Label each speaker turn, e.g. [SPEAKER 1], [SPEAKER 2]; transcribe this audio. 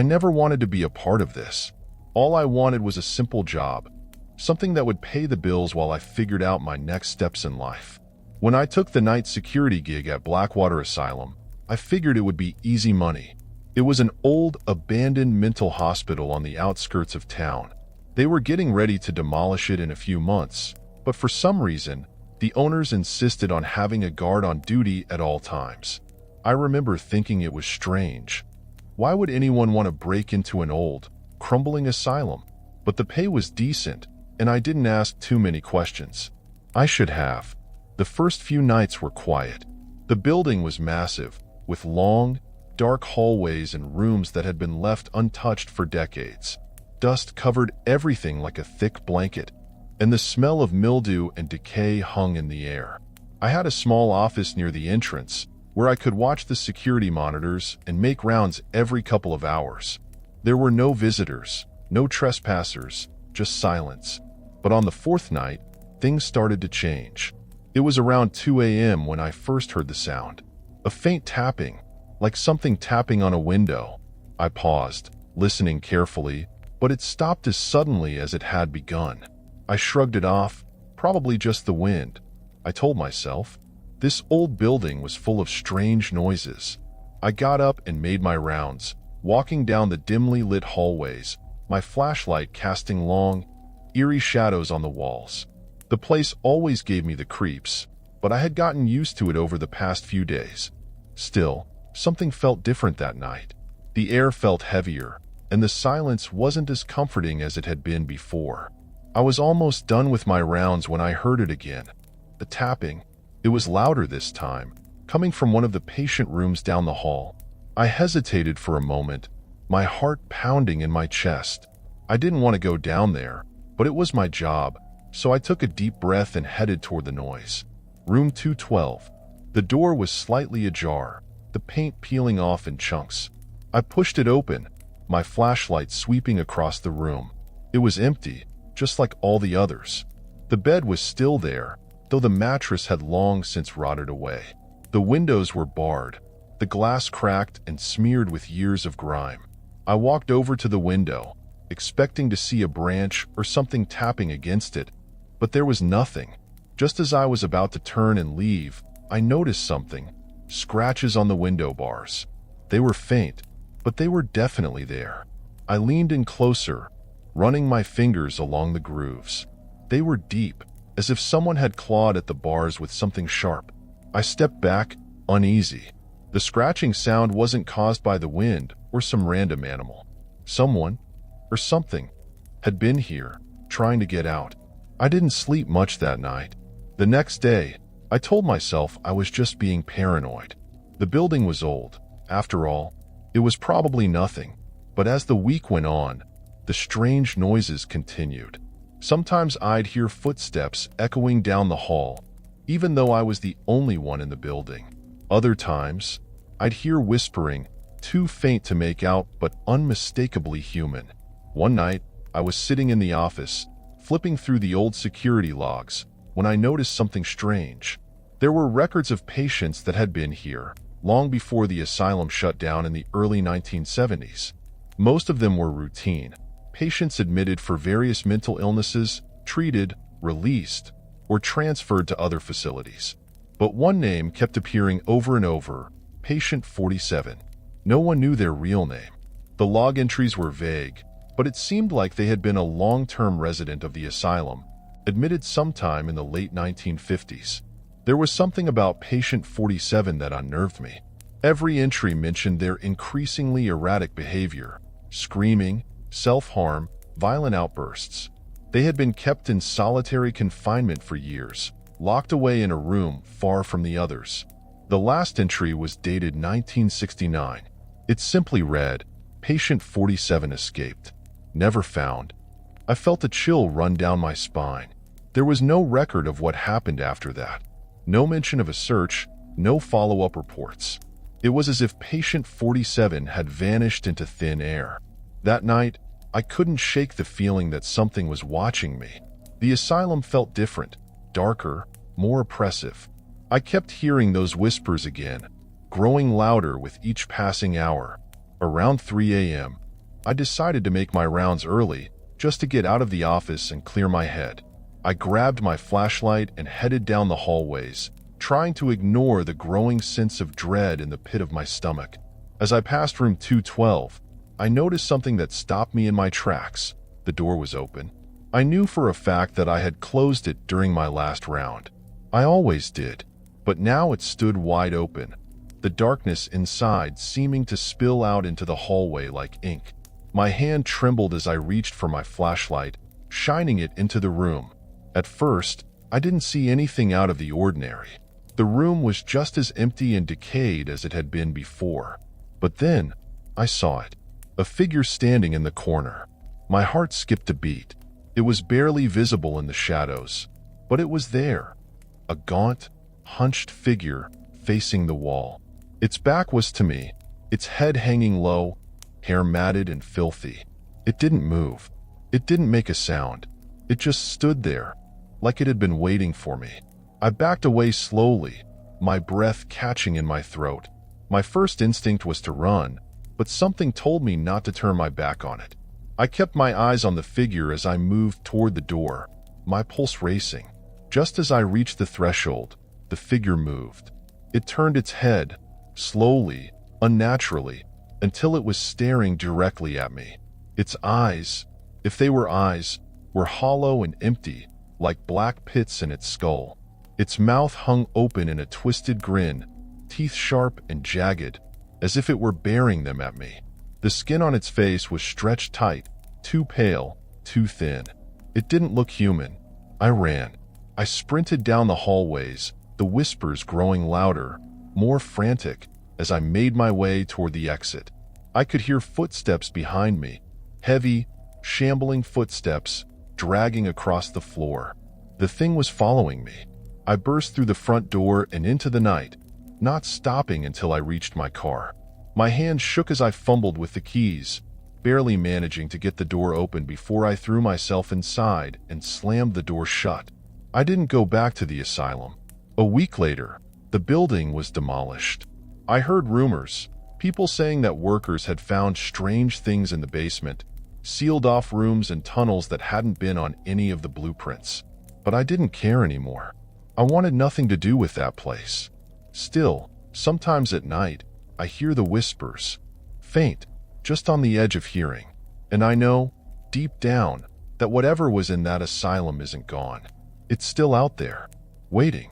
[SPEAKER 1] I never wanted to be a part of this. All I wanted was a simple job, something that would pay the bills while I figured out my next steps in life. When I took the night security gig at Blackwater Asylum, I figured it would be easy money. It was an old, abandoned mental hospital on the outskirts of town. They were getting ready to demolish it in a few months, but for some reason, the owners insisted on having a guard on duty at all times. I remember thinking it was strange. Why would anyone want to break into an old, crumbling asylum? But the pay was decent, and I didn't ask too many questions. I should have. The first few nights were quiet. The building was massive, with long, dark hallways and rooms that had been left untouched for decades. Dust covered everything like a thick blanket, and the smell of mildew and decay hung in the air. I had a small office near the entrance, where I could watch the security monitors and make rounds every couple of hours. There were no visitors, no trespassers, just silence. But on the fourth night, things started to change. It was around 2 a.m. when I first heard the sound. A faint tapping, like something tapping on a window. I paused, listening carefully, but it stopped as suddenly as it had begun. I shrugged it off, probably just the wind. I told myself. This old building was full of strange noises. I got up and made my rounds, walking down the dimly lit hallways, my flashlight casting long, eerie shadows on the walls. The place always gave me the creeps, but I had gotten used to it over the past few days. Still, something felt different that night. The air felt heavier, and the silence wasn't as comforting as it had been before. I was almost done with my rounds when I heard it again. The tapping. It was louder this time, coming from one of the patient rooms down the hall. I hesitated for a moment, my heart pounding in my chest. I didn't want to go down there, but it was my job, so I took a deep breath and headed toward the noise. Room 212. The door was slightly ajar, the paint peeling off in chunks. I pushed it open, my flashlight sweeping across the room. It was empty, just like all the others. The bed was still there, though the mattress had long since rotted away. The windows were barred, the glass cracked and smeared with years of grime. I walked over to the window, expecting to see a branch or something tapping against it, but there was nothing. Just as I was about to turn and leave, I noticed something. Scratches on the window bars. They were faint, but they were definitely there. I leaned in closer, running my fingers along the grooves. They were deep, as if someone had clawed at the bars with something sharp. I stepped back, uneasy. The scratching sound wasn't caused by the wind or some random animal. Someone, or something, had been here, trying to get out. I didn't sleep much that night. The next day, I told myself I was just being paranoid. The building was old. After all, it was probably nothing. But as the week went on, the strange noises continued. Sometimes I'd hear footsteps echoing down the hall, even though I was the only one in the building. Other times, I'd hear whispering, too faint to make out but unmistakably human. One night, I was sitting in the office, flipping through the old security logs, when I noticed something strange. There were records of patients that had been here, long before the asylum shut down in the early 1970s. Most of them were routine. Patients admitted for various mental illnesses, treated, released, or transferred to other facilities. But one name kept appearing over and over, Patient 47. No one knew their real name. The log entries were vague, but it seemed like they had been a long-term resident of the asylum, admitted sometime in the late 1950s. There was something about Patient 47 that unnerved me. Every entry mentioned their increasingly erratic behavior, screaming, self-harm, violent outbursts. They had been kept in solitary confinement for years, locked away in a room far from the others. The last entry was dated 1969. It simply read, Patient 47 escaped. Never found. I felt a chill run down my spine. There was no record of what happened after that. No mention of a search, no follow-up reports. It was as if Patient 47 had vanished into thin air. That night, I couldn't shake the feeling that something was watching me. The asylum felt different, darker, more oppressive. I kept hearing those whispers again, growing louder with each passing hour. Around 3 a.m., I decided to make my rounds early, just to get out of the office and clear my head. I grabbed my flashlight and headed down the hallways, trying to ignore the growing sense of dread in the pit of my stomach. As I passed room 212, I noticed something that stopped me in my tracks. The door was open. I knew for a fact that I had closed it during my last round. I always did, but now it stood wide open, the darkness inside seeming to spill out into the hallway like ink. My hand trembled as I reached for my flashlight, shining it into the room. At first, I didn't see anything out of the ordinary. The room was just as empty and decayed as it had been before. But then, I saw it. A figure standing in the corner. My heart skipped a beat. It was barely visible in the shadows, but it was there. A gaunt, hunched figure facing the wall. Its back was to me, its head hanging low, hair matted and filthy. It didn't move. It didn't make a sound. It just stood there, like it had been waiting for me. I backed away slowly, my breath catching in my throat. My first instinct was to run, but something told me not to turn my back on it. I kept my eyes on the figure as I moved toward the door, my pulse racing. Just as I reached the threshold, the figure moved. It turned its head, slowly, unnaturally, until it was staring directly at me. Its eyes, if they were eyes, were hollow and empty, like black pits in its skull. Its mouth hung open in a twisted grin, teeth sharp and jagged, as if it were baring them at me. The skin on its face was stretched tight, too pale, too thin. It didn't look human. I ran. I sprinted down the hallways, the whispers growing louder, more frantic, as I made my way toward the exit. I could hear footsteps behind me, heavy, shambling footsteps, dragging across the floor. The thing was following me. I burst through the front door and into the night, not stopping until I reached my car. My hand shook as I fumbled with the keys, barely managing to get the door open before I threw myself inside and slammed the door shut. I didn't go back to the asylum. A week later, the building was demolished. I heard rumors, people saying that workers had found strange things in the basement, sealed off rooms and tunnels that hadn't been on any of the blueprints. But I didn't care anymore. I wanted nothing to do with that place. Still, sometimes at night, I hear the whispers, faint, just on the edge of hearing. And I know, deep down, that whatever was in that asylum isn't gone. It's still out there, waiting.